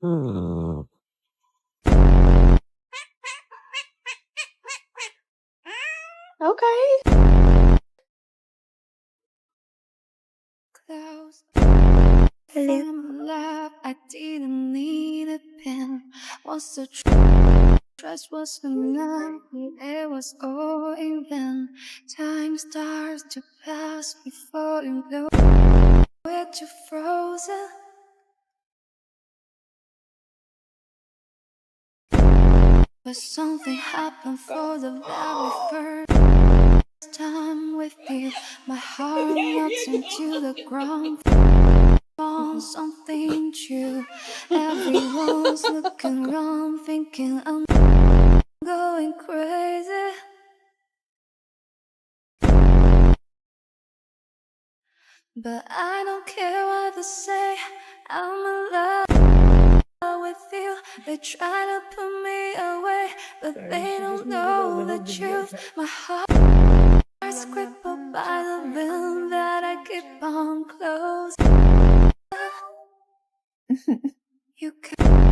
อืม Okay. Close from love, I didn't need a pen. Was the trust was enough, it was all in vain. Time starts to pass before you know where you frozen. But something happened for the very first time with you. My heart melts into the ground. Found something true. Everyone's looking around, thinking I'm going crazy. But I don't care what they say. I'm in love with you. They try to put me away, but they don't know the truth. My heart's crippled by the wind that I keep on close. You can